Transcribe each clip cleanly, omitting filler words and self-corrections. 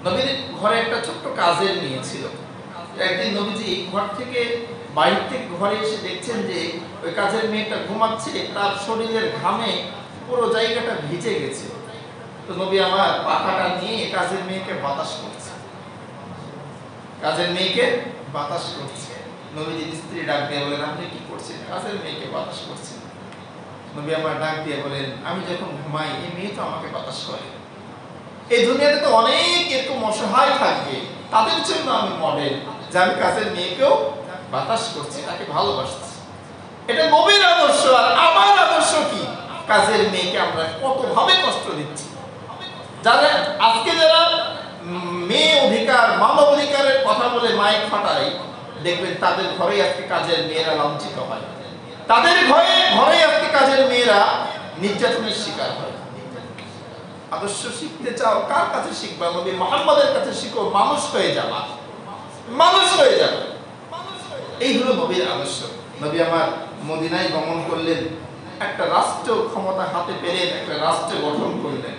নবীর ঘরে একটা ছোট্ট কাজের মেয়ে ছিল। একদিন নবীজি ঘর থেকে বাইরে থেকে ঘরে এসে দেখছেন যে ওই কাজের মেয়েটা ঘুমাচ্ছে, তার শরীরের ঘামে পুরো জায়গাটা ভিজে গেছে। তো নবী আমার পাখাটা নিয়ে কাজের মেয়েকে বাতাস করছে, কাজের মেয়েকে বাতাস করছে। নবীজি স্ত্রী ডাক দিয়ে বলেন, আপনি কি করছেন? কাজের মেয়েকে বাতাস করছেন। নবী আমার ডাক দিয়ে বলেন, আমি যখন ঘুমাই এই মেয়ে তো আমাকে বাতাস করে। এই দুনিয়াতে তো অনেক এরকম অসহায় থাকবে, তাদের জন্য আমি মডেল যে আমি কাজের মেয়েকেও বাতাস করছি, তাকে ভালোবাসছি। এটা নবীর আদর্শ। আর আমার আদর্শ কি? কাজের মেয়েকে আমরা কতভাবে কষ্ট দিচ্ছি। যারা আজকে যারা মেয়ে অধিকার, মানব অধিকারের কথা বলে মাইক ফাটায়, দেখবেন তাদের ঘরে আজকে কাজের মেয়েরা লাঞ্ছিত হয়, তাদের ঘরে আজকে কাজের মেয়েরা নির্যাতনের শিকার হয়। আদর্শ শিখতে চাও, কার কাছে শিখবা? নবী মুহাম্মদের কাছে শিখো, মানুষ হয়ে যাবা, মানুষ হয়ে যাবে। এই হলো নবীর আদর্শ। নবী আমার মদিনায় গমন করলেন, একটা রাষ্ট্র ক্ষমতা হাতে পেলেন, একটা রাষ্ট্র গঠন করলেন,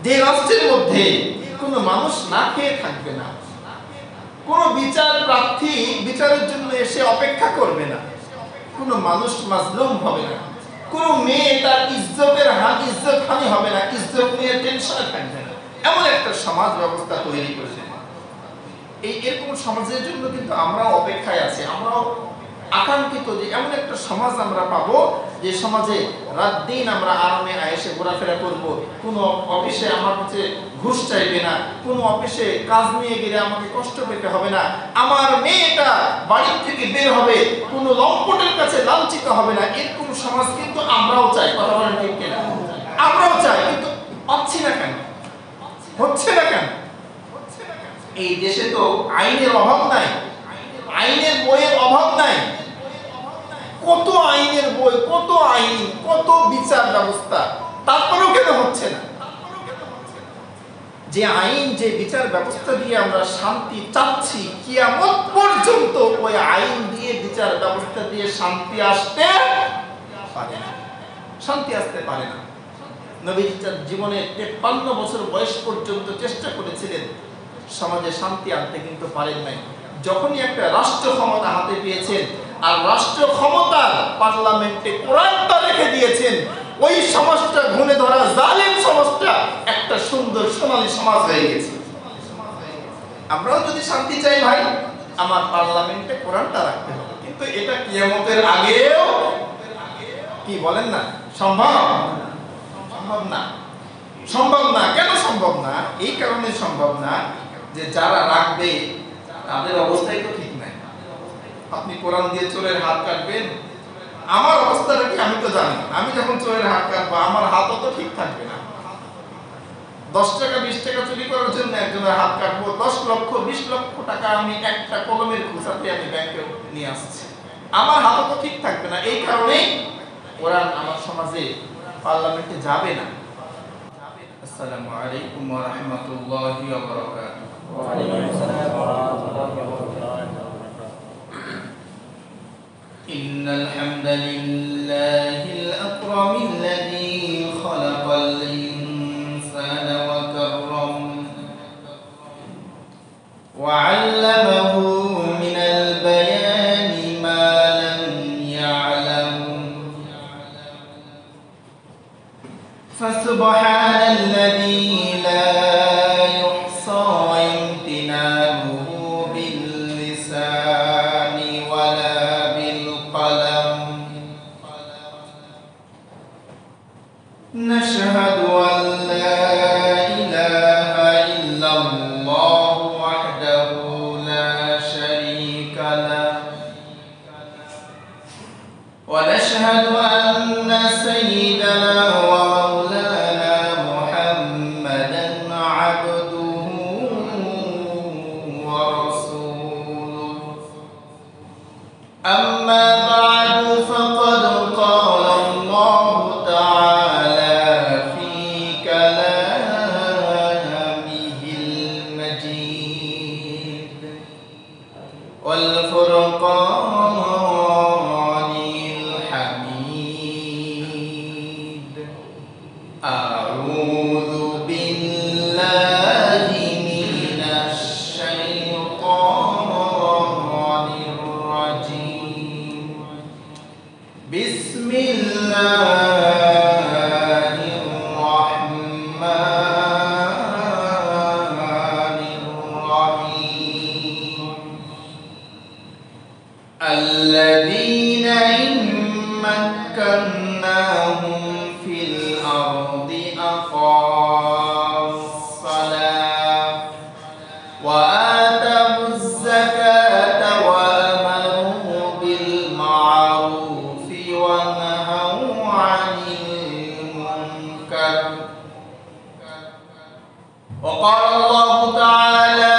যে রাষ্ট্রের মধ্যে কোনো মানুষ না খেয়ে থাকবে না, কোনো বিচার প্রার্থী বিচারের জন্য এসে অপেক্ষা করবে না, কোনো মানুষ মাজলুম হবে না, কোনো মেয়ে তার ইজ্জত হানি হবে না, ইজ্জত নিয়ে টেনশনে থাকবে না। এমন একটা সমাজ ব্যবস্থা তৈরি করেছেন। এরকম সমাজের জন্য কিন্তু আমরাও অপেক্ষায় আছি, আমরাও আকাঙ্ক্ষিত যে এমন একটা সমাজ আমরা পাবো, যে সমাজে রাত দিন আমরা আরামে আয়েসে ঘোরাফেরা করব, কোনো অফিসে আমার কাছে ঘুষ চাইবে না, কোনো অফিসে কাজ নিয়ে গেলে আমাকে কষ্ট পেতে হবে না, আমার মেয়েটা বাড়ি থেকে বের হবে কোনো লম্পটের কাছে লাঞ্ছিত হবে না। এরকম সমাজ কিন্তু আমরাও চাই। কথা বলেন ঠিক কিনা? আমরাও চাই, কিন্তু পাচ্ছি না কেন? হচ্ছে না কেন? এই দেশে তো আইনের অভাব নাই, আইনের বইয়ের অভাব নাই। কত আইনের বই, কত আইন, কত বিচার ব্যবস্থা, তারপরেও কেন হচ্ছে না? যে আইন, যে বিচার ব্যবস্থা দিয়ে আমরা শান্তি চাচ্ছি, কিয়ামত পর্যন্ত ওই আইন দিয়ে, বিচার ব্যবস্থা দিয়ে শান্তি আসতে পারে না, শান্তি আসতে পারে না। নবী জীবনে 53 বছর বয়স পর্যন্ত চেষ্টা করেছিলেন, সমাজে শান্তি আনতে কিন্তু পারেন নাই। যখনই একটা রাষ্ট্র ক্ষমতা হাতে পেয়েছেন আর রাষ্ট্র ক্ষমতার পার্লামেন্টে কোরআনটা রেখে দিয়েছেন, ওই সমাজটা ঘুণে ধরা জালেম সমাজটা একটা সুন্দর সোনালী সমাজ হয়ে গেছে। আমরাও যদি শান্তি চাই ভাই, আমার পার্লামেন্টে কোরআনটা রাখতে হবে। কিন্তু এটা কিয়ামতের আগেও কি বলেন না সম্ভব? সম্ভব না, সম্ভব না। কেন সম্ভব না? এই কারণে সম্ভব না যে যারা রাখবে তাদের অবস্থাই তো ঠিক নাই। আপনি কোরআন দিয়ে চোরের হাত কাটবেন, আমার অবস্থাটা কি আমি তো জানি। আমি যখন চোরের হাত কাটবো আমার হাতও তো ঠিক থাকবে না। 10 টাকা 20 টাকা চুরি করার জন্য একজনের হাত কাটবো, 10 লক্ষ 20 লক্ষ টাকা আমি একটা কলমের খোঁচাতে আমি ব্যাংকে নিয়ে আসছি, আমার হাতও তো ঠিক থাকবে না। এই কারণেই কোরআন আমার সমাজে পার্লামেন্টে যাবে না। আসসালামু আলাইকুম ওয়া রাহমাতুল্লাহি ওয়া বারাকাতুহু। ওয়া আলাইকুম আসসালাম ওয়া রাহমাতুল্লাহি ওয়া বারাকাতুহু। ইন্নাল হামদালিল্লাহিল আকরামিল্লাযী খালাকাল ইনসানা ওয়া কাররাম ওয়া 'আল্লামাহু মিনাল বায়ানি মা লাম ইয়া'লাম ফাসুবহানাল্লাযী লা ইউহসা ইমতিনানুহু বিল লিসানি ওয়ালা বিল কলম وقال الله تعالى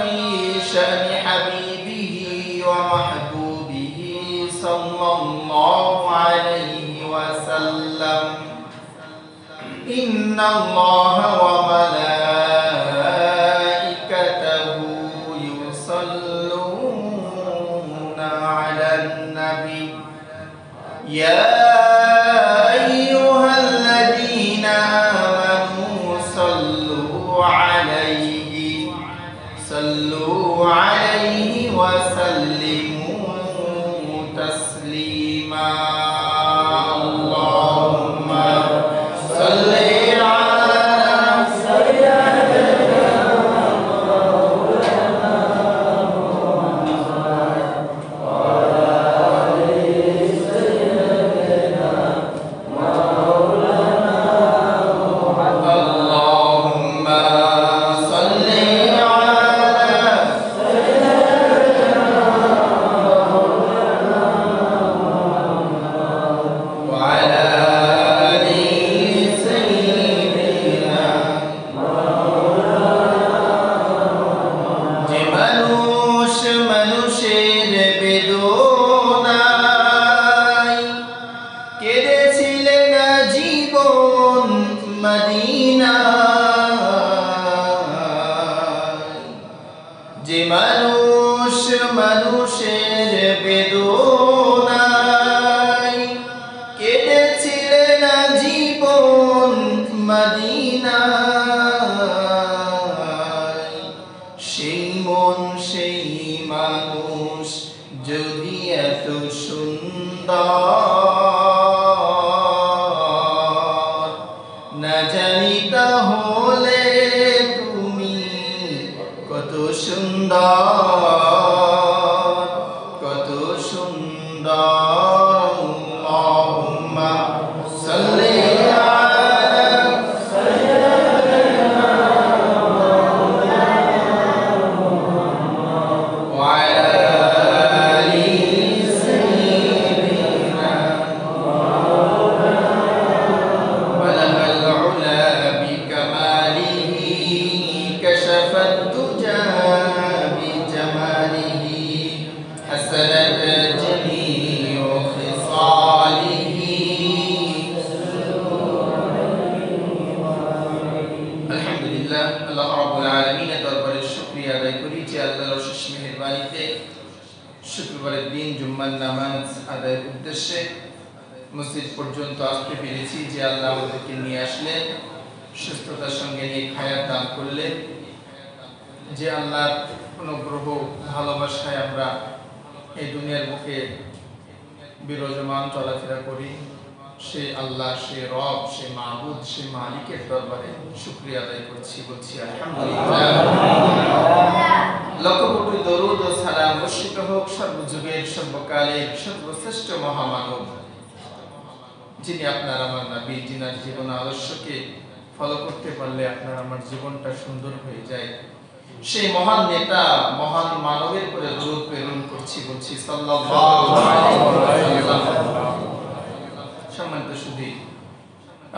في شأن حبيبه ومحبوبه صلى الله عليه وسلم إن الله وملائكته يصلون على النبي يا أيها الذين آمنوا صلوا عليه وسلموا تسليما اللهم صل যে মানুষের বেদনায় কেঁদেছিলেন জীবন মদিনায় সেই মন সেই মানুষ যদি এত সুন্দর না জানি তাহলে তুমি কত সুন্দর কত সুন্দর আল্লাহুম্মা সাল্লি শুক্রবারের দিন জুম্মার নামাজ আদায়ের উদ্দেশ্যে মসজিদ পর্যন্ত আসতে পেরেছি যে আল্লাহ আমাদেরকে নিয়ে আসলেন সুস্থতার সঙ্গে নিয়ে হায়াত দান করলেন যে আল্লাহর অনুগ্রহ ভালোবাসায় আমরা এই দুনিয়ার বুকে বিরাজমান চলাফেরা করি সে আল্লাহ সে রব সে মাবুদ সে মালিকের দরবারে শুকরিয়া আদায় করছি বলছি আলহামদুলিল্লাহ লক্ষ কোটি দরুদ ও সালাম বর্ষিত হোক সর্বযুগের সর্বকালের সর্বশ্রেষ্ঠ মহামানব যিনি আপনার আমার নবী যিনার জীবন আদর্শকে ফলো করতে পারলে আপনার আমার জীবনটা সুন্দর হয়ে যায় সেই মহান নেতা মহান মানবের উপরে দরুদ প্রেরণ করছি বলছি সাল্লাল্লাহু আলাইহি ওয়াসাল্লাম। সম্মানিত সুধী,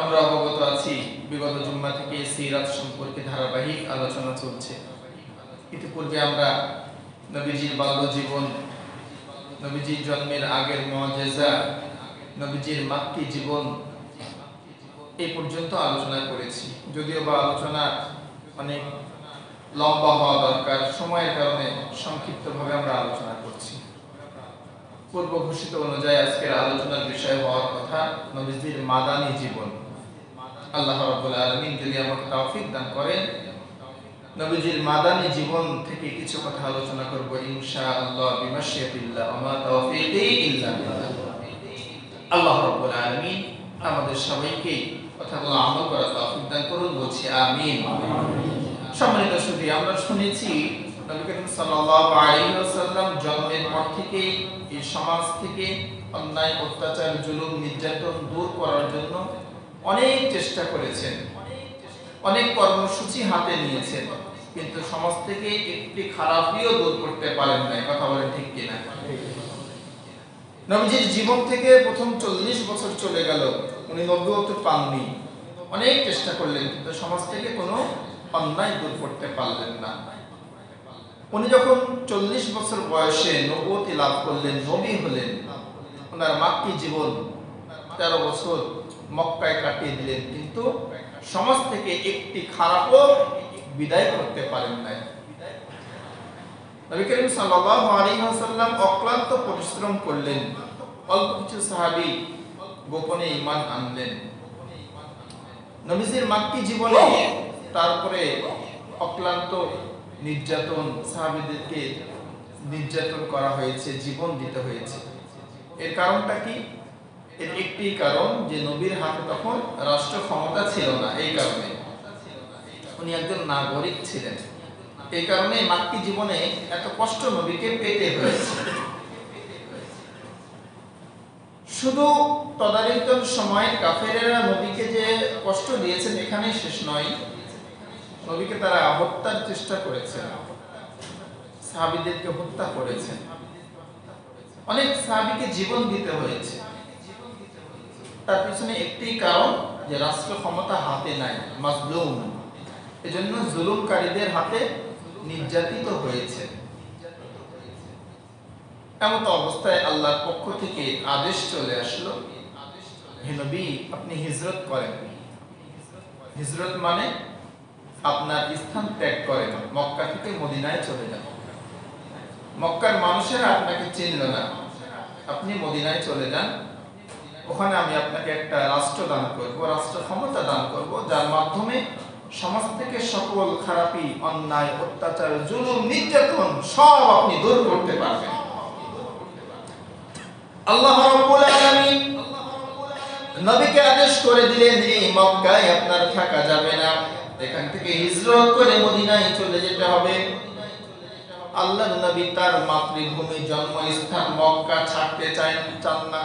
আমরা অবগত আছি বিগত জুম্মা থেকে সিরাত সম্পর্কে ধারাবাহিক আলোচনা চলছে। ইতিপূর্বে আমরা নবীজির বাল্য জীবন, নবীজির জন্মের আগের মুআজিজা, নবীজির মাক্কি জীবন এই পর্যন্ত আলোচনা করেছি। যদিও বা আলোচনা অনেক লম্বা হওয়া দরকার, সময়ের কারণে সংক্ষিপ্তভাবে আমরা আলোচনা করছি। পূর্ব ঘোষিত অনুযায়ী আজকের আলোচনার বিষয় হওয়ার কথা নবীজির মাদানী জীবন। আল্লাহ রাব্বুল আলামিন যদি আমাকে তৌফিক দান করেন নবীজির মাদানী জীবন থেকে কিছু কথা আলোচনা করব ইনশাআল্লাহ বিমাশিয়াতিল্লাহ ওয়া মা তাওফীকি ইল্লা বিল্লাহ। আল্লাহ রাব্বুল আলামিন আমাদের সবাইকে কথাগুলো আমল করার তৌফিক দান করুন বলছি আমিন। সম্মানিত সুধী, আমরা শুনেছি নবী করিম সাল্লাল্লাহু আলাইহি ওয়াসাল্লাম জন্মের পর থেকে এই সমাজ থেকে অন্যায় অত্যাচার জুলুম নির্যাতন দূর করার জন্য অনেক চেষ্টা করেছেন, অনেক কর্মসূচি হাতে নিয়েছেন, কিন্তু সমাজ থেকে একটি খারাপিও দূর করতে পারেন নাই। কথা বলেন ঠিক কিনা? নবীজির জীবন থেকে প্রথম 40 বছর চলে গেল, উনি নবুয়ত পাননি, অনেক চেষ্টা করলেন কিন্তু সমাজ থেকে কোনো অন্যায় দূর করতে পারলেন না। উনি যখন 40 বছর বয়সে নবুয়তি লাভ করলেন, নবী হলেন, ওনার মাক্কি জীবন 13 বছর মক্কায় কাটিয়ে দিলেন, কিন্তু সমাজ থেকে একটি খারাপও বিদায় করতে পারেন নাই। নবী করিম সাল্লাল্লাহু আলাইহি ওয়াসাল্লাম অক্লান্ত পরিশ্রম করলেন, অল্প কিছু সাহাবী গোপনে ঈমান আনলেন। নবীজির মাক্কি জীবনে তারপরে অক্লান্ত নির্যাতন, সাহাবীদেরকে নির্যাতন করা হয়েছে, জীবন দিতে হয়েছে। এর কারণটা কি? এর একটি কারণ যে নবীর হাতে তখন রাষ্ট্র ক্ষমতা ছিল না, এই কারণে উনি একজন নাগরিক ছিলেন। এই কারণে মাক্কি জীবনে এত কষ্ট নবীকে পেতে হয়েছে। শুধু তদানীন্তন সময়ের কাফেরেরা নবীকে যে কষ্ট দিয়েছেন এখানেই শেষ নয়, নবীকে তারা হত্যার চেষ্টা করেছেন, সাহাবীদেরকে হত্যা করেছেন, অনেক সাহাবীকে জীবন দিতে হয়েছে। তার পিছনে একটি কারণ যে রাষ্ট্র ক্ষমতা হাতে নাই, মাজলুম, এজন্য জুলুমকারীদের হাতে নির্যাতিত হয়েছে। এমন অবস্থায় আল্লাহর পক্ষ থেকে আদেশ চলে আসলো, হে নবী আপনি হিজরত করেন। হিজরত মানে আপনার স্থান ত্যাগ করেন, মক্কা থেকে মদিনায় চলে যান। মক্কার মানুষেরা আপনাকে চিনল না, আপনি মদিনায় চলে যান। ওখানে আমি আপনাকে একটা রাষ্ট্র দান করব, রাষ্ট্র ক্ষমতা দান করব, যার মাধ্যমে সমাজ থেকে সকল খারাপি, অন্যায়, অত্যাচার, জুলুম, নির্যাতন সব আপনি দূর করতে পারবেন। আল্লাহ রাব্বুল আলামিন নবীকে আদেশ করে দিলেন, এই মক্কায় আপনার থাকা যাবে না, এখান থেকে হিজরত করে মদিনায় চলে যেতে হবে। আল্লাহর নবী তার মাতৃভূমি, জন্মস্থান মক্কা ছাড়তে চান না।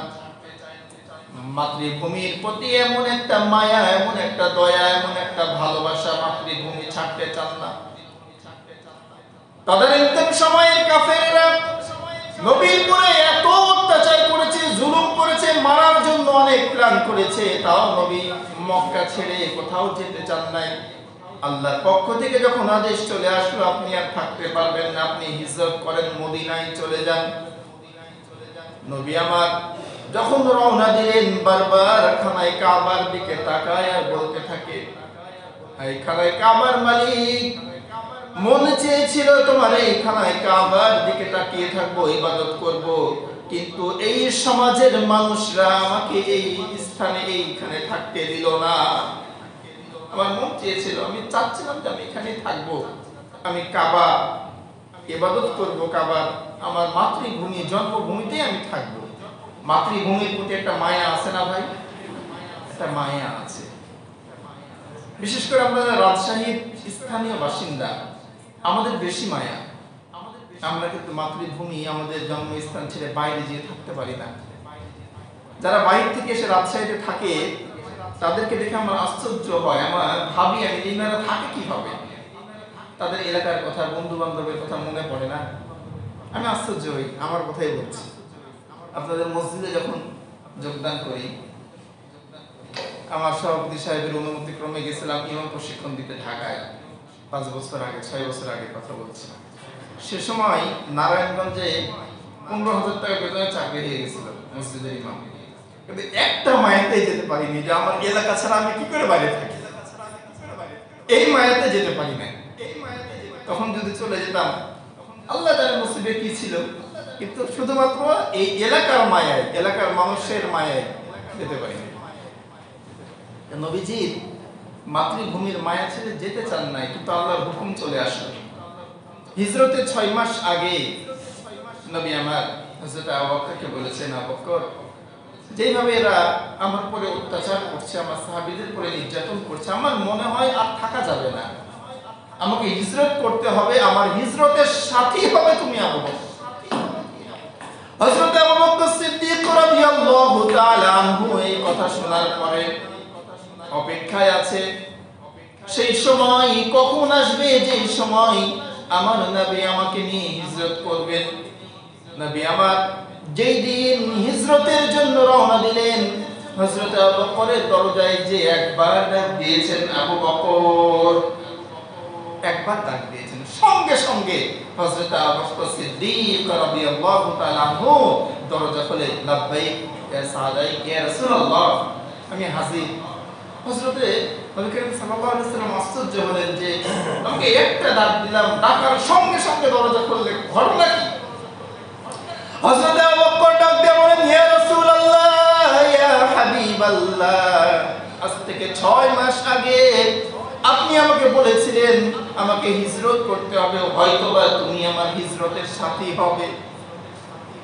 মাতৃভূমির প্রতি এমন একটা মায়া, এমন একটা দয়া, এমন একটা ভালোবাসা, মাতৃভূমি ছাড়তে চান না। তদানীন্তন সময়ের কাফেররা নবীর উপরে এত অত্যাচার করেছে, জুলুম করেছে, মারার জন্য অনেক প্ল্যান করেছে, তাও নবী মক্কা ছেড়ে কোথাও যেতে চান নাই। আল্লাহর পক্ষ থেকে যখন আদেশ চলে আসলো আপনি আর থাকতে পারবেন না, আপনি হিজরত করেন, মদিনায় চলে যান। নবী আমার যখন রওনা দিলেন, বারবার খানায় কাবার দিকে তাকায় আর বলতে থাকে, এই খানায় কাবার মালিক, মনে চেয়েছিল তোমার এই খানায় কাবার দিকে তাকিয়ে থাকবো, ইবাদত করব, কিন্তু এই সমাজের মানুষরা আমাকে এই স্থানে, এইখানে থাকতে দিল না। আমার মন চেয়েছিল, আমি চাচ্ছিলাম যে আমি এখানে থাকবো, আমি কাবা ইবাদত করব, কাবা আমার মাতৃভূমি, জন্মভূমিতেই আমি থাকবো। মাতৃভূমির প্রতি একটা মায়া আছে না ভাই? একটা মায়া আছে। বিশেষ করে আমরা রাজশাহীর স্থানীয় বাসিন্দা, আমাদের বেশি মায়া। আমরা কিন্তু মাতৃভূমি, আমাদের জন্মস্থান ছেড়ে বাইরে যেয়ে থাকতে পারি না। যারা বাইরে থেকে এসে রাজশাহীতে থাকে তাদেরকে দেখে আমার আশ্চর্য হয়, আমার ভাবি আমি এনারা থাকে কিভাবে, তাদের এলাকার কথা, বন্ধু বান্ধবের কথা মনে পড়ে না। আমি আশ্চর্য হই, আমার কথাই বলছি। আপনাদের মসজিদে যখন যোগদান করি, আমার সভাপতি সাহেবের অনুমতি ক্রমে গেছিলাম ইমাম প্রশিক্ষণ দিতে ঢাকায়, 5 বছর আগে, 6 বছর আগে কথা বলছি। সে সময় নারায়ণগঞ্জে 15,000 টাকা বেতনে চাকরি হয়ে গেছিল মসজিদের ইমাম, কিন্তু একটা মায়াতে যেতে পারিনি যে আমার এলাকা ছাড়া আমি কি করে বাইরে থাকি, এই মায়াতে যেতে পারি না। তখন যদি চলে যেতাম, আল্লাহ জানে নসিবে কি ছিল, কিন্তু শুধুমাত্র এই এলাকার মায়ায়, এলাকার মানুষের মায়ায় যেতে পারি না। নবীজির মাতৃভূমির মায়া ছেড়ে যেতে চান নাই, কিন্তু আল্লাহর হুকুম চলে আসলো। হিজরতের 6 মাস আগে নবী আমার হযরত আবু বকরকে বলেছেন, আবু বকর, যেভাবে এরা আমার উপরে অত্যাচার করছে, আমার সাহাবীদের উপরে নির্যাতন করছে, আমার মনে হয় আর থাকা যাবে না, আমাকে হিজরত করতে হবে, আমার হিজরতের সাথী হবে তুমি আবু বকর। হযরত আবু বকর সিদ্দিক রাদিয়াল্লাহু তাআলা আনহু এই কথা শোনার পরে অপেক্ষায় আছে, সেই সময় কখন আসবে যে সময় আমার নবী আমাকে নিয়ে হিজরত করবেন। নবী আমার যেই দিন হিজরতের জন্য রওনা দিলেন, হযরত আবু বকরের দরজায় যে একবার ডাক দিয়েছেন, আবু বকর, একবার ডাক দিয়েছেন, সঙ্গে সঙ্গে হযরত আবু বকর সিদ্দিক রাদিয়াল্লাহু তাআলা আনহু দরজা খুলে, লাব্বাইক ইয়া সাদাইক ইয়া রাসূলুল্লাহ, আমি হাজির। হযরত নবী করিম সাল্লাল্লাহু আলাইহি ওয়াসাল্লাম আশ্চর্য হলেন যে আমাকে একটা ডাক দিলাম, ডাকার সঙ্গে সঙ্গে দরজা খুললে, ঘটনা কি? হযরত আবু বকর ডাক দিয়ে বলেন, ইয়া রাসূলুল্লাহ ইয়া হাবিবাল্লাহ, আজ থেকে 6 মাস আগে আপনি আমাকে বলেছিলেন আমাকে হিজরত করতে হবে, হয়তোবা তুমি আমার হিজরতের সাথী হবে।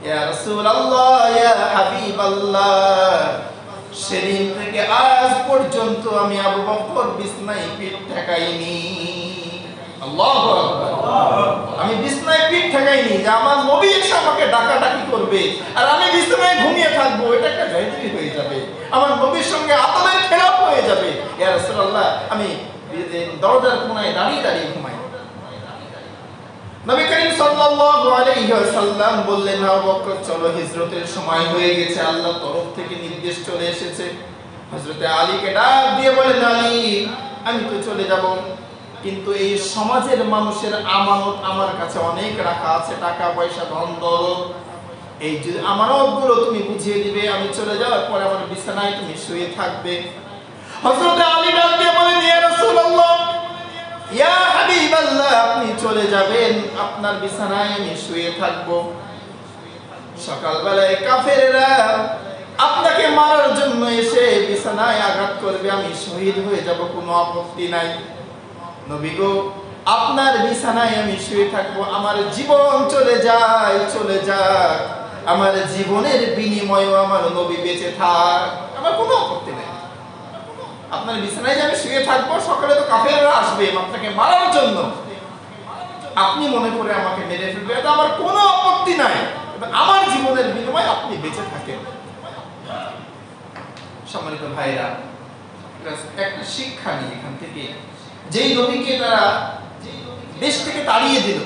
ইয়া রাসূলুল্লাহ ইয়া হাবিবাল্লাহ, সেদিন থেকে আজ পর্যন্ত আমি আবু বকর বিছনায় পিঠ ঠেকাইনি। আল্লাহু আকবার। আমি বিছনায় পিঠ ঠেকাইনি যে আমার নবী এসে আমাকে ডাকাডাকি করবে আর আমি বিছনায় ঘুমিয়ে থাকবো, এটা একটা বেয়াদবি হয়ে যাবে, আমার নবীর সঙ্গে আদবের খেলাপ হয়ে যাবে। ইয়া রাসূলুল্লাহ, আমি দরজার কোণায় দাঁড়িয়ে দাঁড়িয়ে ঘুমাই। নবী করিম সাল্লাল্লাহু আলাইহি ওয়াসাল্লাম বললেন, আবু বকর চলো, হিজরতের সময় হয়ে গেছে, আল্লাহর তরফ থেকে নির্দেশ চলে এসেছে। হযরতে আলীকে ডাক দিয়ে বলেন, আলী আমি তো চলে যাব, কিন্তু এই সমাজের মানুষের আমানত আমার কাছে অনেক রাখা আছে, টাকা পয়সা ধন দৌলত, এই যে আমানতগুলো তুমি বুঝিয়ে দিবে, আমি চলে যাওয়ার পরে আমার বিছানায় তুমি শুয়ে থাকবে। হযরতে আলী ডাক দিয়ে বলেন, ইয়া রাসূলুল্লাহ ইয়া হাবিবাল্লাহ, আপনি চলে যাবেন, আপনার বিছানায় আমি শুয়ে থাকব। সকালবেলায় কাফেররা আপনাকে মারার জন্য এসে বিছানায় আঘাত করবে, আমি শহীদ হয়ে যাব, কোনো আপত্তি নাই। নবী গো, আপনার বিছানায় আমি শুয়ে থাকব, আমার জীবন চলে যায়, চলে যাক, আমার জীবনের বিনিময়ে আমার নবী বেঁচে থাক, আমার কোনো আপত্তি নাই। আপনার বিছানায় যে আমি শুয়ে থাকবো, সকালে তো কাফেররা আসবে আপনাকে মারার জন্য, আপনি মনে করে আমাকে মেরে ফেলবে, এটা আমার কোনো আপত্তি নাই, আমার জীবনের বিনিময়ে আপনি বেঁচে থাকেন। সম্মানিত ভাইরা, একটা শিক্ষা নিয়ে এখান থেকে, যেই নবীকে তারা দেশ থেকে তাড়িয়ে দিল,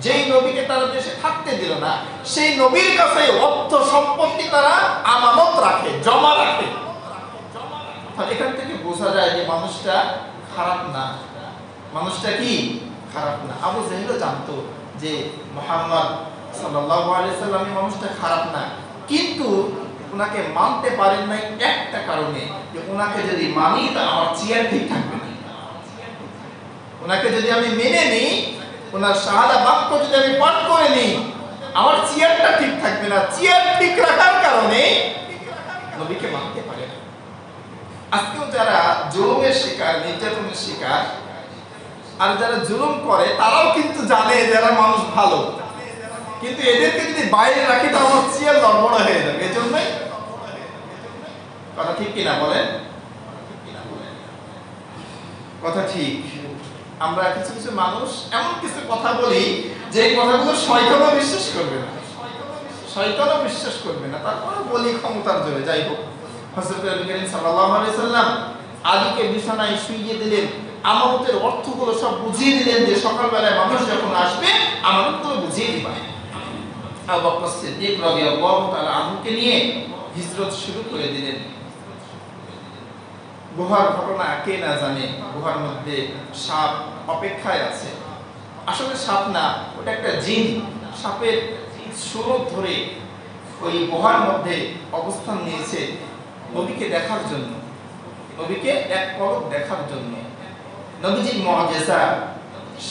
যেই নবীকে তারা দেশে থাকতে দিল না, সেই নবীর কাছে অর্থ সম্পত্তি তারা আমানত রাখে, জমা রাখে। এখান থেকে বোঝা যায় যে মানুষটা খারাপ না, মানুষটা কি খারাপ না। আবু জাহেলও জানতো যে মুহাম্মদ সাল্লাল্লাহু আলাইহি সাল্লাম এই মানুষটা খারাপ না, কিন্তু ওনাকে মানতে পারেন নাই একটা কারণে, যে ওনাকে যদি মানি তা আমার চেয়ার ঠিক থাকবে না, ওনাকে যদি আমি মেনে নিই, ওনার শাহাদা বাক্য যদি আমি পাঠ করে নিই, আমার চেয়ারটা ঠিক থাকবে না। চেয়ার ঠিক রাখার কারণে নবীকে মানতে পারে না। আজকেও যারা জুলুমের শিকার, নির্যাতনের শিকার, আর যারা জুলুম করে তারাও কিন্তু জানে যারা মানুষ ভালো, কিন্তু এদেরকে যদি বাইরে রাখি তো আমার চেয়ার লড়বড় হয়ে যাবে। এজন্যই কথা ঠিক কিনা বলেন? কথা ঠিক। আমরা কিছু কিছু মানুষ এমন কিছু কথা বলি যে কথাগুলো শয়তানও বিশ্বাস করবে না, শয়তানও বিশ্বাস করবে না, তারপরে বলি ক্ষমতার জোরে। যাই হোক, হযরত নবী করিম সাল্লাল্লাহু আলাইহি সাল্লাম আলীকে বিছানায় শুইয়ে দিলেন, আমানতের অর্থগুলো সব বুঝিয়ে দিলেন, যে সকালবেলায় মানুষ যখন আসবে আমানতগুলো বুঝিয়ে দিবেন। আবু বকর সিদ্দিক রাদিয়াল্লাহু তাআলা আনহুকে নিয়ে হিজরত শুরু করে দিলেন। গুহার ঘটনা কে না জানে, গুহার মধ্যে সাপ অপেক্ষায় আছে। আসলে সাপ না, ওটা একটা জিন। সাপের সুরত ধরে ওই গুহার মধ্যে অবস্থান নিয়েছে নবীকে দেখার জন্য, নবীকে এক পলক দেখার জন্য। নবীজির মুআজিজা,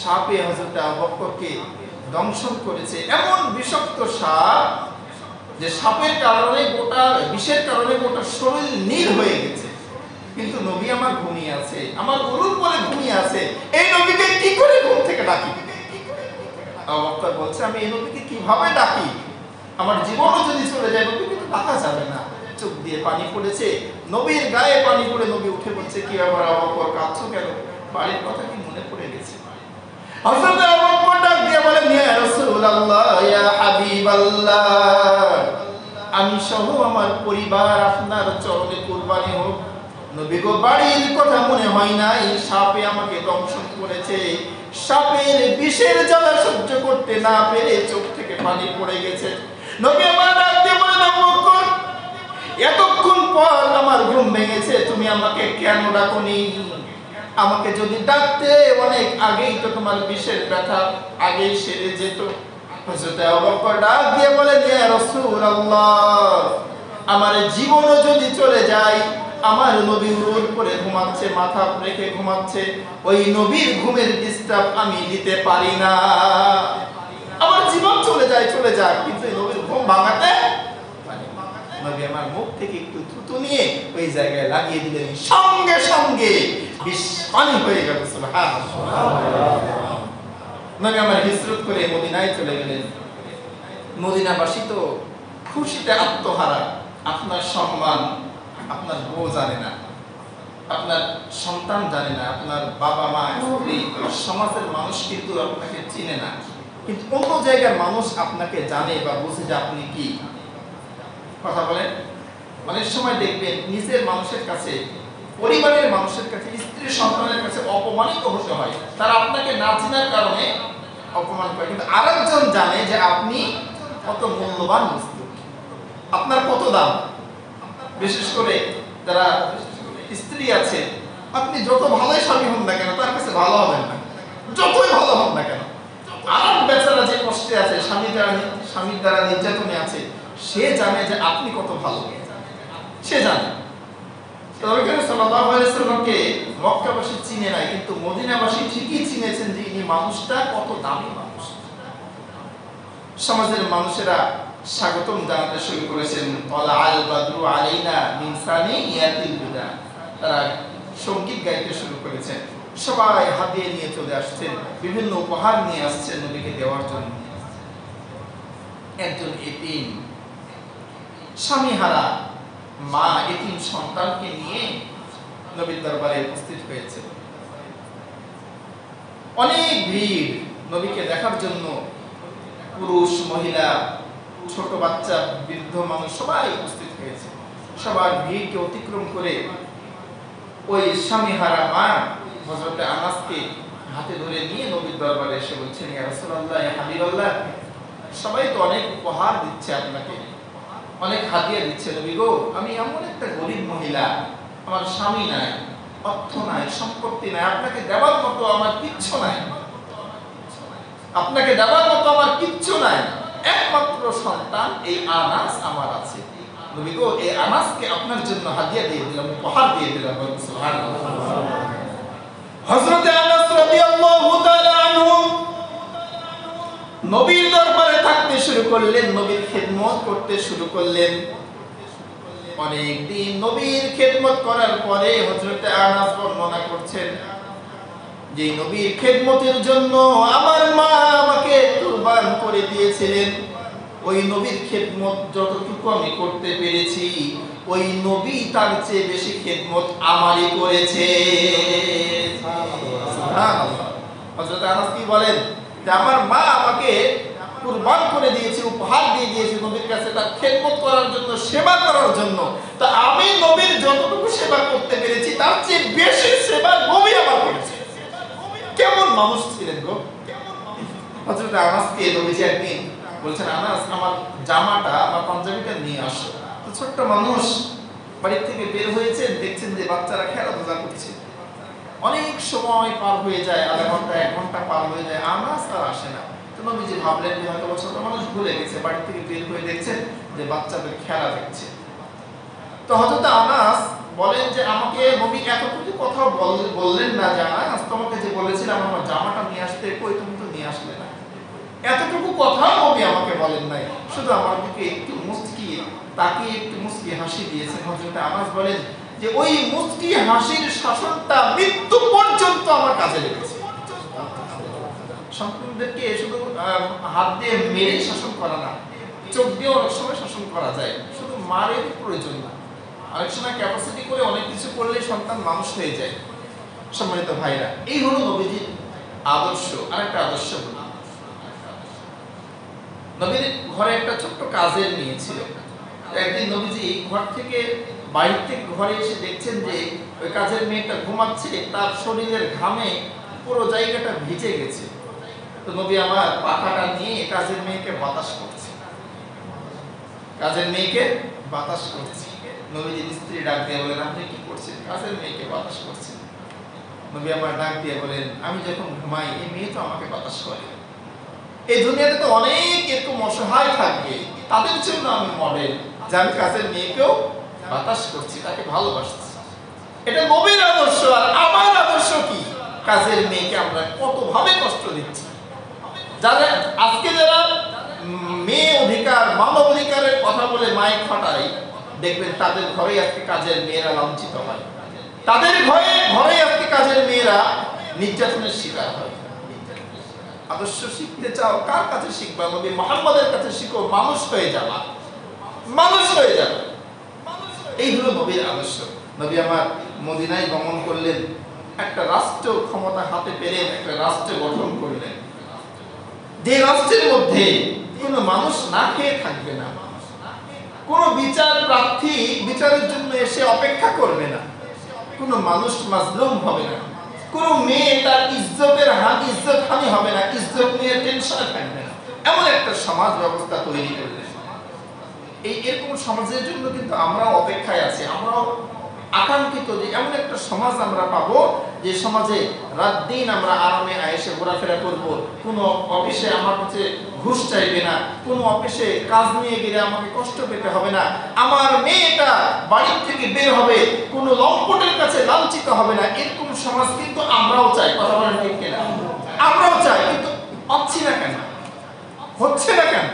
সাপে হযরত আবু বকরকে দংশন করেছে। এমন বিষাক্ত সাপ যে সাপের কারণে গোটা, বিষের কারণে গোটা শরীর নীল হয়ে গেছে, কিন্তু নবী আমার ঘুমিয়ে আছে, আমার গরুর পরে ঘুমিয়ে আছে, এই নবীকে কি করে ঘুম থেকে ডাকি? আবু বকর বলছে, আমি এই নবীকে কিভাবে ডাকি? আমার জীবনও যদি চলে যায়, নবীকে তো ডাকা যাবে না। চোখ দিয়ে পানি পড়েছে, নবীর গায়ে পানি পড়ে নবী উঠে বলছে, কি ব্যাপার আবু বকর, কাঁদছো কেন? বাড়ির কথা কি মনে পড়ে গেছে? হযরত আবু বকর ডাক দিয়ে বলেন, ইয়া রাসূলুল্লাহ ইয়া হাবিবাল্লাহ, আমি সহ আমার পরিবার আপনার চরণে কুরবানি হোক। নবী গো, বাড়ির কথা মনে হয় নাই, সাপে আমাকে দংশন করেছে, সাপের বিষের জ্বালা সহ্য করতে না পেরে চোখ থেকে পানি পড়ে গেছে। নবী আমার ডাক দিয়ে বলেন, আবু বকর, এতক্ষণ পর আমার ঘুম ভেঙেছে, তুমি আমাকে কেন ডাকোনি? আমাকে যদি ডাকতে অনেক আগেই তো তোমার বিষের ব্যথা আগেই সেরে যেত। হযরত আবু বকর ডাক দিয়ে বলেন, ইয়া রাসূলুল্লাহ, আমার জীবনও যদি চলে যায়, আমার নবী উরুর করে ঘুমাচ্ছে, মাথা রেখে ঘুমাচ্ছে, ওই নবীর ঘুমের ডিস্টার্ব আমি দিতে পারি না। আমার জীবন চলে যায়, চলে যাক, কিন্তু এই নবীর ঘুম ভাঙাতে পারি না। নবী আমার মুখ থেকে একটু থুতু নিয়ে ওই জায়গায় লাগিয়ে দিলেন, সঙ্গে সঙ্গে বিষ পানি হয়ে গেল। সুবহানাল্লাহ। নবী আমার হিজরত করে মদিনায় চলে গেলেন। মদিনাবাসী তো খুশিতে আত্মহারা। আপনার সম্মান আপনার বউ জানে না, আপনার সন্তান জানে না, আপনার বাবা মা স্ত্রী সমাজের মানুষ কিন্তু আপনাকে চিনে না, কিন্তু অন্য জায়গার মানুষ আপনাকে জানে বা বুঝে যে আপনি কি। কথা বলেন, অনেক সময় দেখবেন নিজের মানুষের কাছে, পরিবারের মানুষের কাছে, স্ত্রী সন্তানের কাছে অপমানিত হতে হয়। তারা আপনাকে না চেনার কারণে অপমান করে, কিন্তু আরেকজন জানে যে আপনি কত মূল্যবান বস্তু, আপনার কত দাম। বিশেষ করে যারা স্ত্রী আছে, আপনি যত ভালোই স্বামী হন না কেন তার কাছে ভালো হবেন না, যতই ভালো হন না কেন। আর বেচারা যে কষ্টে আছে, স্বামীর দ্বারা নির্যাতনে আছে, সে জানে যে আপনি কত ভালো, সে জানে। নবী করিম সাল্লাল্লাহু আলাইহি ওয়াসাল্লামকে মক্কাবাসী চিনে নাই, কিন্তু মদিনাবাসী ঠিকই চিনেছেন যে ইনি মানুষটা কত দামি মানুষ। সমাজের মানুষেরা স্বাগতম জানাতে শুরু করেছেন, ওয়ালা আল বাদরু আলাইনা মিন সানিয়াতিল বিদা। তারা সঙ্গীত গাইতে শুরু করেছেন, সবাই হাদিয়া নিয়ে চলে আসছেন, বিভিন্ন উপহার নিয়ে আসছেন নবীকে দেওয়ার জন্য। একজন এতিম, স্বামীহারা মা এতিম সন্তানকে নিয়ে নবীর দরবারে উপস্থিত হয়েছে। অনেক ভিড় নবীকে দেখার জন্য, পুরুষ মহিলা ছোট বাচ্চা বৃদ্ধ মানুষ সবাই উপস্থিত হয়েছে। সবার ভিড়কে অতিক্রম করে ওই স্বামীহারা মা হযরত আনাসকে হাতে ধরে নিয়ে নবীর দরবারে এসে বলছেন, ইয়া রাসূলুল্লাহ, ইয়া হাবিবাল্লাহ, সবাই তো অনেক উপহার দিচ্ছে আপনাকে, অনেক হাদিয়া দিচ্ছে নবী গো, আমি এমন একটা গরিব মহিলা, আমার স্বামী নাই, অর্থ নাই, সম্পত্তি নাই, আপনাকে দেওয়ার মতো আমার কিচ্ছু নাই, আপনাকে দেওয়ার মতো আমার কিচ্ছু নাই, একমাত্র সন্তান এই আনাস আমার আছে। নবী গো, এই আনাসকে আপনার জন্য হাদিয়া দিয়ে দিলাম, উপহার দিয়ে দিলাম। সুবহানাল্লাহ। হযরত আনাস রাদিয়াল্লাহু তাআলা আনহু নবীর দরবারে থাকতে শুরু করলেন, নবীর খেদমত করতে শুরু করলেন। অনেক দিন নবীর খেদমত করার পরে হযরত আনাস বর্ণনা করছেন যে নবীর খেদমতের জন্য আমার মা আমাকে কুরবান করে দিয়েছিলেন। ওই নবীর খেদমত যতটুকু আমি করতে পেরেছি, ওই নবী তার চেয়ে বেশি খেদমত আমারই করেছে। সুবহানাল্লাহ। হযরত আনাস কি বলেন যে আমার মা আমাকে কুরবান করে দিয়েছে, উপহার দিয়ে দিয়েছে নবীর কাছে তার খেদমত করার জন্য, সেবা করার জন্য। তা আমি নবীর যতটুকু সেবা করতে পেরেছি তার চেয়ে বেশি সেবা নবী আমার করেছে। কেমন মানুষ ছিলেন গো। হযরত আনাসকে নবীজি একদিন বলছেন, আনাস, আমার জামাটা, আমার পাঞ্জাবিটা নিয়ে আসো। তো ছোট্ট মানুষ বাড়ি থেকে বের হয়েছে, দেখছেন যে বাচ্চারা খেলাধুলা করছে। অনেক সময় পার হয়ে যায়, আধা ঘন্টা 1 ঘন্টা পার হয়ে যায়, আনাস আর আসে না। তো নবীজি ভাবলেন যে হয়তো ছোট মানুষ ভুলে গেছে, বাড়ি থেকে বের হয়ে দেখছেন যে বাচ্চাদের খেলা দেখছে। তো হযরত আনাস বলেন যে আমাকে নবী এতটুকু কথা বললেন না যে আনাস, তোমাকে যে বলেছিলাম আমার জামাটা নিয়ে আসতে, কই তুমি তো নিয়ে আসলে না। এতটুকু কথা নবী আমাকে বলেন নাই, শুধু আমার দিকে একটু মুস্কি তাকিয়ে একটু মুস্কি হাসি দিয়েছেন। হযরত আনাস বলেন যে ওই মুস্কি হাসির শাসনটা মৃত্যু পর্যন্ত আমার কাজে লেগেছে। সন্তানদেরকে শুধু হাত দিয়ে মেরে শাসন করা না, চোখ দিয়ে অনেক সময় শাসন করা যায়, শুধু মারের প্রয়োজন না। অনেক সময় ক্যাপাসিটি করে অনেক কিছু করলে সন্তান মানুষ হয়ে যায়। সম্মানিত ভাইরা, এই হলো নবীজির আদর্শ। আরেকটা আদর্শ বলি, নবীর ঘরে একটা ছোট্ট কাজের মেয়ে ছিল। একদিন নবীজি ঘর থেকে, বাইরে থেকে ঘরে এসে দেখছেন যে ওই কাজের মেয়েটা ঘুমাচ্ছে, তার শরীরের ঘামে পুরো জায়গাটা ভিজে গেছে। তো নবী আমার পাখাটা নিয়ে কাজের মেয়েকে বাতাস করছে, কাজের মেয়েকে বাতাস করছে। নবীজির স্ত্রী ডাক দিয়ে বলেন, আপনি কি করছেন? কাজের মেয়েকে বাতাস করছেন। নবী আমার ডাক দিয়ে বলেন, আমি যখন ঘুমাই এই মেয়ে তো আমাকে বাতাস করে। এই দুনিয়াতে তো অনেক এরকম অসহায় থাকবে, তাদের জন্য আমি মডেল, যে আমি কাজের মেয়েকেও বাতাস করছি, তাকে ভালোবাসছি। এটা নবীর আদর্শ। আর আমার আদর্শ কি? কাজের মেয়েকে আমরা কতভাবে কষ্ট দিচ্ছি। যারা আজকে যারা মেয়ে অধিকার, মানব অধিকারের কথা বলে মাইক ফাটাই, দেখবেন তাদের ঘরে আজকে কাজের মেয়েরা লাঞ্ছিত হয়, তাদের ঘরে আজকে কাজের মেয়েরা নির্যাতনের শিকার হয়। আদর্শ শিখতে চাও, কার কাছে শিখবা? নবী মুহাম্মদের কাছে শিখো, মানুষ হয়ে যাবা, মানুষ হয়ে যাবে। এই হলো নবীর আদর্শ। নবী আমার মদিনায় গমন করলেন, একটা রাষ্ট্র ক্ষমতা হাতে পেলেন, একটা রাষ্ট্র গঠন করলেন, যে রাষ্ট্রের মধ্যে কোনো মানুষ না খেয়ে থাকবে না, কোনো বিচার প্রার্থী বিচারের জন্য এসে অপেক্ষা করবে না, কোনো মানুষ মাজলুম হবে না, কোনো মেয়ে তার ইজ্জত হানি হবে না, ইজ্জত নিয়ে টেনশনে থাকবে না, এমন একটা সমাজ ব্যবস্থা তৈরি করলেন। এরকম সমাজের জন্য কিন্তু আমরাও অপেক্ষায় আছি, আমরাও আকাঙ্ক্ষিত যে এমন একটা সমাজ আমরা পাবো, যে সমাজে রাত দিন আমরা আরামে আয়েসে ঘোরাফেরা করব, কোনো অফিসে আমার কাছে ঘুষ চাইবে না, কোনো অফিসে কাজ নিয়ে গেলে আমাকে কষ্ট পেতে হবে না, আমার মেয়েটা বাড়ির থেকে বের হবে, কোনো লম্পটের কাছে লাঞ্ছিত হবে না। এরকম সমাজ কিন্তু আমরাও চাই, কথা বলেন ঠিক কিনা? আমরাও চাই, কিন্তু পাচ্ছি না কেন, হচ্ছে না কেন?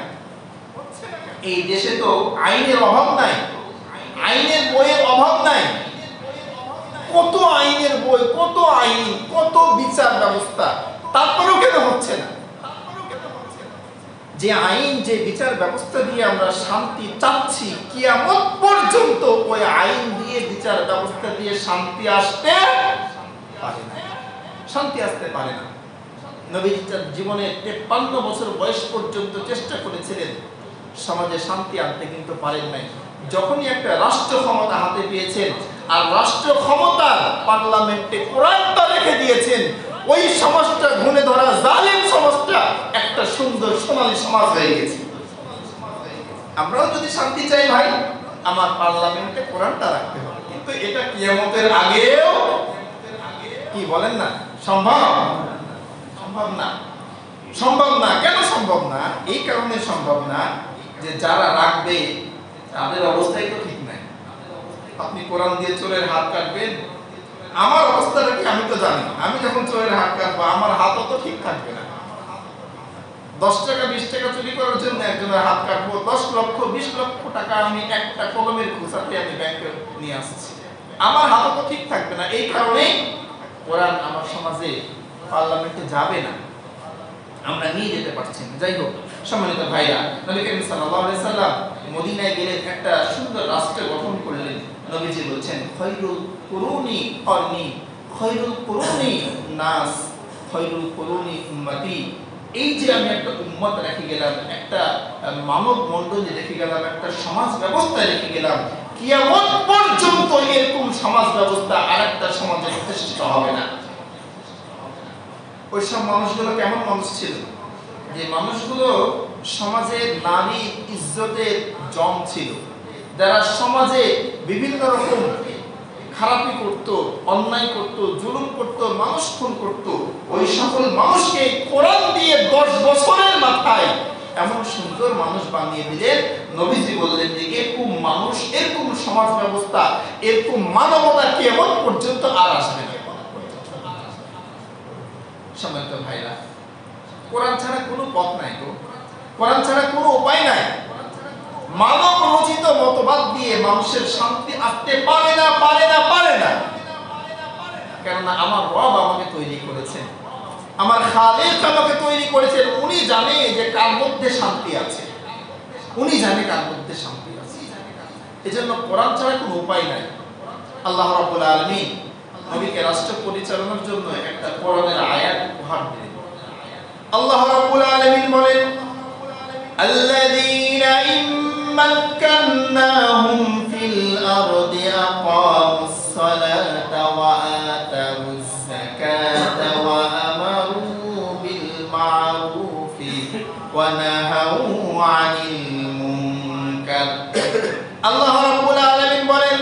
এই দেশে তো আইনের অভাব নাই, আইনের বইয়ের অভাব নাই, কত আইনের বই, কত আইন, কত বিচার ব্যবস্থা, তারপরেও কেন হচ্ছে না? যে আইন, যে বিচার ব্যবস্থা দিয়ে আমরা শান্তি চাচ্ছি, কিয়ামত পর্যন্ত ওই আইন দিয়ে, বিচার ব্যবস্থা দিয়ে শান্তি আসতে পারে না, শান্তি আসতে পারে না। নবী জীবনে 53 বছর বয়স পর্যন্ত চেষ্টা করেছিলেন, সমাজে শান্তি আনতে, কিন্তু পারেন নাই। যখনই একটা রাষ্ট্র ক্ষমতা হাতে পেয়েছেন, আর রাষ্ট্র ক্ষমতা পার্লামেন্টে কোরআনটা রেখে দিয়েছেন, ওই সমাজটা ঘুণে ধরা জালিম সমাজটা একটা সুন্দর সোনালী সমাজ হয়ে গেছে। আমরাও যদি শান্তি চাই ভাই, আমার পার্লামেন্টে কোরআনটা রাখতে হবে, কিন্তু এটা কিয়ামতের আগেও কি বলেন না সম্ভব? সম্ভব না, সম্ভব না। কেন সম্ভব না? এই কারণে সম্ভব না যে যারা রাখবে তাদের অবস্থাই তো ঠিক নাই। আপনি কোরআন দিয়ে চোরের হাত কাটবেন, আমার অবস্থাটা কি আমি তো জানি। আমি যখন চোরের হাত কাটবো, আমার হাতও তো ঠিক থাকবে না। 10 টাকা 20 টাকা চুরি করার জন্য একজনের হাত কাটবো, 10 লক্ষ 20 লক্ষ টাকা আমি একটা কলমের খোঁচাতে আমি ব্যাংকে নিয়ে আসছি, আমার হাতও তো ঠিক থাকবে না। এই কারণেই কোরআন আমার সমাজে পার্লামেন্টে যাবে না, আমরা নিয়ে যেতে পারছি না। যাই হোক, সম্মানিত ভাইরা, নবী করিম সাল্লাল্লাহু আলাইহি সাল্লাম মদিনায় গেলেন, একটা সুন্দর রাষ্ট্র গঠন করলেন। নবীজি বলছেন, খায়রুল কুরুনি করনি, খায়রুল কুরুনি নাস, খায়রুল কুরুনি উম্মতি। এই যে আমি একটা উম্মত রেখে গেলাম, একটা মানব মণ্ডলী রেখে গেলাম, একটা সমাজ ব্যবস্থা রেখে গেলাম, কিয়ামত পর্যন্ত এরকম সমাজ ব্যবস্থা আরেকটা সমাজে প্রতিষ্ঠিত হবে না। ওই সব মানুষগুলো কেমন মানুষ ছিল? যে মানুষগুলো সমাজে নারী ইজ্জতের জম ছিল, যারা সমাজে বিভিন্ন রকম খারাপি করত, অন্যায় করত, জুলুম করত, মানুষ খুন করত, ওই সকল মানুষকে কোরআন দিয়ে 10 বছরের মাথায় এমন সুন্দর মানুষ বানিয়ে দিলেন। নবীজি বললেন যে এরকম মানুষ, এরকম সমাজ ব্যবস্থা, এরকম মানবতা কিয়ামত পর্যন্ত আর আসবে না। সম্মানিত ভাইরা, কোরআন ছাড়া কোনো পথ নাই গো, কোরআন ছাড়া কোনো উপায় নাই। মানব রচিত মতবাদ দিয়ে মানুষের শান্তি আসতে পারে না, পারে না, পারে না। কেননা আমার রব আমাকে তৈরি করেছেন, আমার খালেক আমাকে তৈরি করেছেন, উনি জানে যে কার মধ্যে শান্তি আছে, উনি জানে কার মধ্যে শান্তি আছে। এজন্য কোরআন ছাড়া কোনো উপায় নাই। আল্লাহ রাব্বুল আলামিন নবীকে রাষ্ট্র পরিচালনার জন্য একটা কোরআনের আয়াত উপহার দিলেন। আল্লাহ রাব্বুল আলামিন বলেন, আল্লাযীনা ইম্মাক্কান্নাহুম ফিল আরদি আকামুস সালাতা ওয়া আতাউজ যাকাতা ওয়া আমারু বিল মা'রুফি ওয়া নাহাউ আনিল মুনকার। আল্লাহ রাব্বুল আলামিন বলেন,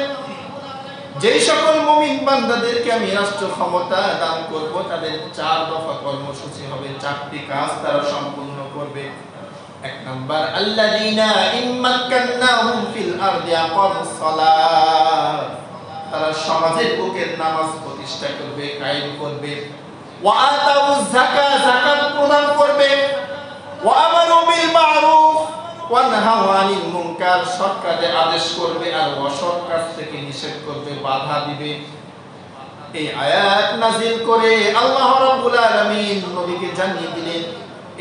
যেই সকল মুমিন বান্দাদেরকে আমি রাষ্ট্র ক্ষমতা দান করব, তাদের 4 দফা কর্মসূচি হবে, 4টি কাজ তারা সম্পূর্ণ করবে। এক নাম্বার, আল্লাযীনা ইম্মাক্কান্নাহুম ফিল আরদি আকামুস সালাত, তারা সমাজের বুকে নামাজ প্রতিষ্ঠা করবে, কায়েম করবে। ওয়া আতাউয যাকাত, যাকাত প্রদান করবে। ওয়া আমারু বিল মা'রুফ ওয়া নাহাউ আনিল মুনকার, সৎ কাজের আদেশ করবে আর অসৎ কাজ থেকে নিষেধ করবে, বাধা দিবে। এই আয়াত নাযিল করে আল্লাহ রাব্বুল আলামিন নবীকে জানিয়ে দিলেন,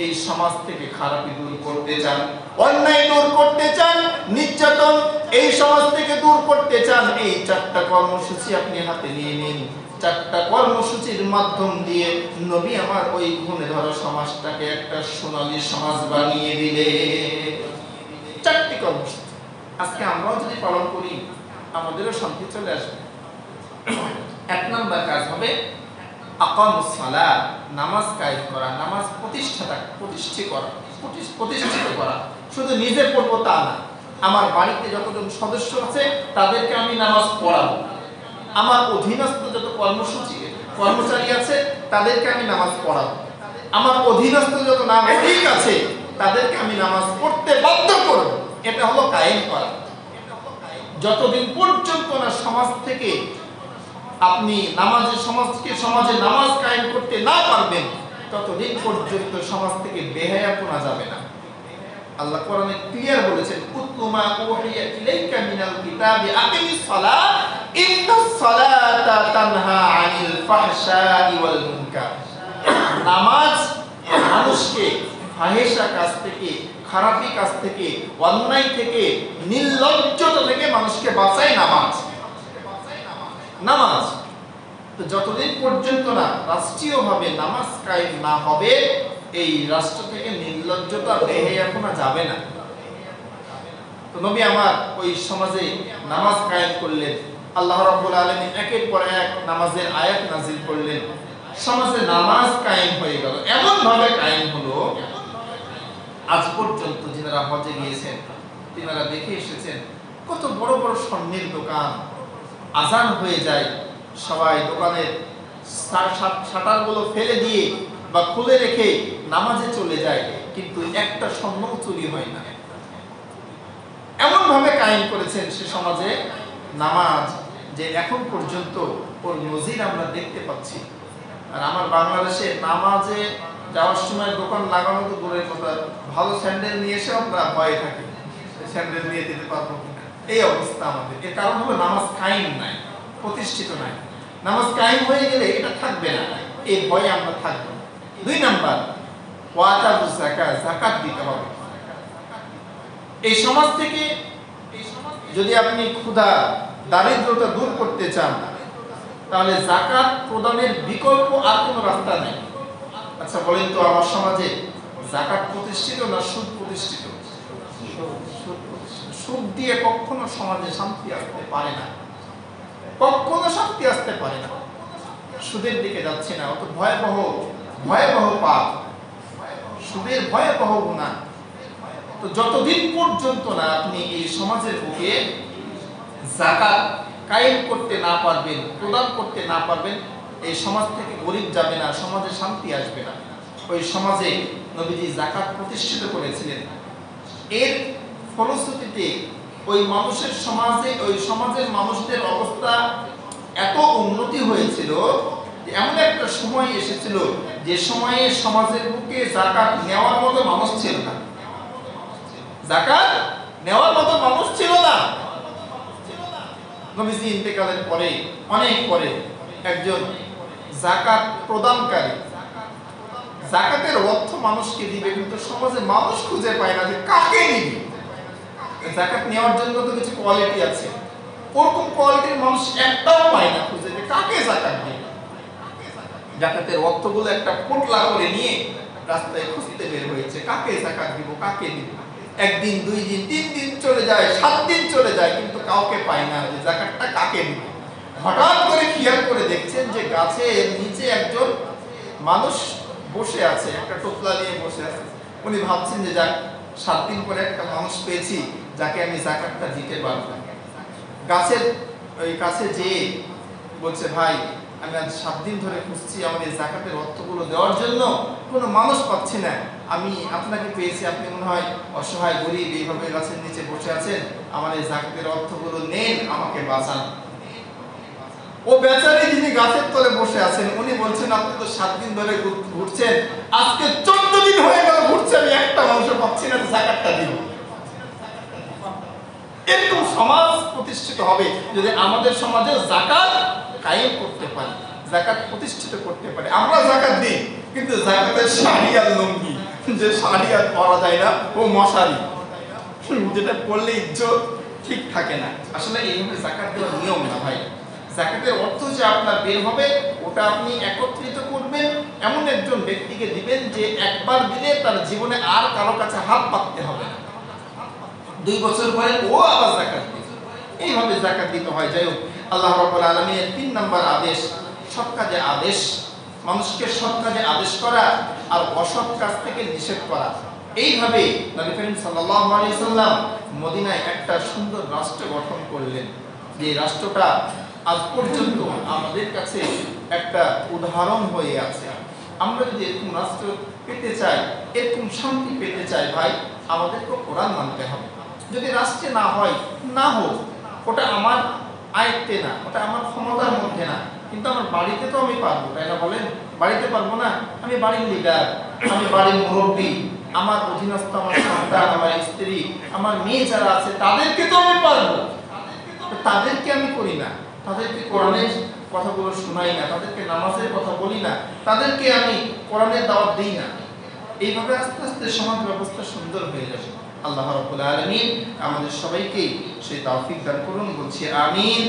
এই সমাজ থেকে খারাপি দূর করতে চান, অন্যায় দূর করতে চান, নির্যাতন এই সমাজ থেকে দূর করতে চান, এই 4টা কর্মসূচি আপনি হাতে নিয়ে নিন। 4টা কর্মসূচির মাধ্যম দিয়ে নবী আমার ওই ঘুণে ধরা সমাজটাকে একটা সোনালী সমাজ বানিয়ে দিলে। 4টি কর্মসূচি আজকে আমরাও যদি পালন করি আমাদেরও শান্তি চলে আসবে। 1 নম্বর কাজ হবে আকামুস সালাত, নামাজ কায়েম করা, নামাজ প্রতিষ্ঠিত করা। শুধু নিজে পড়বো তা না, আমার বাড়িতে যতজন সদস্য আছে তাদেরকে আমি নামাজ পড়াবো, আমার অধীনস্থ যত কর্মচারী আছে তাদেরকে আমি নামাজ পড়াবো, আমার অধীনস্থ যত নাগরিক আছে তাদেরকে আমি নামাজ পড়তে বাধ্য করব। এটা হলো কায়েম করা। যতদিন পর্যন্ত না সমাজ থেকে আপনি সমাজে নামাজ কায়েম করতে না পারবেন ততদিন পর্যন্ত সমাজ থেকে বেহায়াপনা যাবে না। আল্লাহ কোরআনে ক্লিয়ার বলেছেন, উতলুমা উহিয়া ইলাইকা মিনাল কিতাবি আকিমিস সালাত ইন্নাস সালাতা তানহা আনিল ফাহশাই ওয়াল মুনকার। নামাজ মানুষকে ফাহিশা কাজ থেকে, খারাপি কাজ থেকে, অন্যায় থেকে, নির্লজ্জতা থেকে মানুষকে বাঁচায় নামাজ। তো যতদিন পর্যন্ত না রাষ্ট্রীয়ভাবে নামাজ কায়েম না হবে এই রাষ্ট্র থেকে নির্লজ্জতা বেহায়াপনা যাবে না। তো নবী আমার ওই সমাজে নামাজ কায়েম করলেন। আল্লাহ রাব্বুল আলামিন একের পর এক নামাজের আয়াত নাযিল করলেন। সমাজে নামাজ কায়েম হয়ে গেল, এমন ভাবে কায়েম হলো আজ পর্যন্ত যারা হজে গিয়েছেন তিনারা দেখে এসেছেন কত বড় বড় স্বর্ণের দোকান, আজান হয়ে যায়, সবাই দোকানের শাটারগুলো ফেলে দিয়ে বা খুলে রেখে নামাজে চলে যায়, কিন্তু একটা স্বর্ণও চুরি হয় না। এমন ভাবে কায়েম করেছেন সে সমাজে নামাজ যে এখন পর্যন্ত ওর নজির আমরা দেখতে পাচ্ছি। আর আমার বাংলাদেশে নামাজে যাওয়ার সময় দোকান লাগানো তো দূরের কথা, ভালো স্যান্ডেল নিয়ে এসে আমরা ভয়ে থাকি, স্যান্ডেল নিয়ে যেতে পারবো কিনা, এই অবস্থা আমাদের। এর কারণ হলো নামাজ কায়েম নাই, প্রতিষ্ঠিত নাই। নামাজ কায়েম হয়ে গেলে এটা থাকবে না, এই ভয়ে আমরা থাকবো। 2 নাম্বার, ওয়াতাবুজ যাকাত, যাকাত দিতে হবে। এই সমাজ থেকে যদি আপনি ক্ষুধা দারিদ্রতা দূর করতে চান তাহলে যাকাত প্রদানের বিকল্প আর কোনো রাস্তা নেই। আচ্ছা বলেন তো, আমার সমাজে যাকাত প্রতিষ্ঠিত না সুদ প্রতিষ্ঠিত? সুদ দিয়ে কখনো সমাজে শান্তি আসতে পারে না, কখনো শান্তি আসতে পারে না। সুদের দিকে যাচ্ছে না, অত ভয়াবহ পাপ, সুদের ভয়াবহ গুনাহ। তো যতদিন পর্যন্ত না আপনি এই সমাজের বুকে যাকাত কায়েম করতে না পারবেন, প্রদান করতে না পারবেন, এই সমাজ থেকে গরিব যাবে না, সমাজে শান্তি আসবে না। ওই সমাজে নবীজি যাকাত প্রতিষ্ঠিত করেছিলেন। এর ফলশ্রুতিতে ওই সমাজের মানুষদের অবস্থা এত উন্নতি হয়েছিল, এমন একটা সময় এসেছিল যে সময়ে সমাজের বুকে যাকাত নেওয়ার মতো মানুষ ছিল না। যাকাত নেওয়ার মতো মানুষ ছিল না। নবীজি ইন্তেকালের পরে, অনেক পরে, একজন যাকাত প্রদানকারী যাকাতের অর্থ মানুষকে দিবে, কিন্তু সমাজে মানুষ খুঁজে পায় না যে কাকে দিবে। যাকাত নেওয়ার জন্য তো কিছু কোয়ালিটি আছে, ওরকম কোয়ালিটির মানুষ একটাও পায় না খুঁজে যে কাকে যাকাত দিবে। যাকাতের অর্থগুলো একটা পোটলা করে নিয়ে রাস্তায় খুঁজতে বের হয়েছে, কাকে যাকাত দিব, কাকে দিব। 1 দিন 2 দিন 3 দিন চলে যায়, 7 দিন চলে যায়, কিন্তু কাউকে পায় না যে যাকাতটা কাকে দিব। হঠাৎ করে খেয়াল করে দেখছেন যে গাছের নিচে একজন মানুষ বসে আছে, একটা টোপলা নিয়ে বসে আছে। উনি ভাবছেন যে যাক 7 দিন পরে একটা মানুষ পেয়েছি যাকে আমি যাকাতটা দিতে পারবো। গাছের ওই কাছে যেয়ে বলছে ভাই আমি আজ 7 দিন ধরে খুঁজছি আমার এই যাকাতের অর্থগুলো দেওয়ার জন্য, কোনো মানুষ পাচ্ছি না। আমি আপনাকে পেয়েছি, আপনি মনে হয় অসহায় গরিব এইভাবে গাছের নিচে বসে আছেন, আমার এই যাকাতের অর্থগুলো নেন, আমাকে বাঁচান। ও বেচারি যিনি গাছের তলে বসে আছেন উনি বলছেন আপনি তো 7 দিন ধরে ঘুরছেন, আজকে 14 দিন হয়ে গেল ঘুরছে, আমি একটা মানুষ পাচ্ছি না যাকাতটা দিব। এরকম সমাজ প্রতিষ্ঠিত হবে যদি আমাদের সমাজে যাকাত কায়েম করতে পারি, যাকাত প্রতিষ্ঠিত করতে পারি। আমরা যাকাত দিই কিন্তু যাকাতের শাড়ি আর লুঙ্গি, যে শাড়ি আর পরা যায় না, ও মশারি, যেটা পরলে ইজ্জত ঠিক থাকে না। আসলে এইভাবে যাকাত দেওয়ার নিয়ম না ভাই। যাকাতের অর্থ যে আপনার বের হবে ওটা আপনি একত্রিত করবেন, এমন একজন ব্যক্তিকে দিবেন যে একবার দিলে তার জীবনে আর কারো কাছে হাত পাততে হবে না, 2 বছর পরে ও আবার যাকাত দিবে। এইভাবে যাকাত দিতে হয়। যাই হোক, আল্লাহ রাব্বুল আলামিনের 3 নম্বর আদেশ, সৎ কাজে আদেশ, মানুষকে সৎ কাজে আদেশ করা আর অসৎ কাজ থেকে নিষেধ করা। এইভাবে নবী করিম সাল্লাল্লাহু আলাইহি সাল্লাম মদিনায় একটা সুন্দর রাষ্ট্র গঠন করলেন, যে রাষ্ট্রটা আজ পর্যন্ত আমাদের কাছে একটা উদাহরণ হয়ে আছে। আমরা যদি এরকম রাষ্ট্র পেতে চাই, এরকম শান্তি পেতে চাই ভাই, আমাদেরকে কোরআন মানতে হবে। যদি রাষ্ট্রে না হয়, না হোক, ওটা আমার আয়ত্তে না, ওটা আমার ক্ষমতার মধ্যে না, কিন্তু আমার বাড়িতে তো আমি পারবো, তাই না বলেন? বাড়িতে পারবো না? আমি বাড়ির লিডার, আমি বাড়ির মুরব্বী, আমার অধীনস্থ আমার সন্তান, আমার স্ত্রী, আমার মেয়ে যারা আছে তাদেরকে তো আমি পারবো, তাদেরকে আমি করি না, তাদেরকে কোরআনের কথাগুলো শোনাই না, তাদেরকে নামাজের কথা বলি না, তাদেরকে আমি কোরআনের দাওয়াত দিই না। এইভাবে আস্তে আস্তে সমাজ ব্যবস্থা সুন্দর হয়ে যাবে। আল্লাহ রাব্বুল আলামিন আমাদের সবাইকে সেই তৌফিক দান করুন, বলছি আমিন।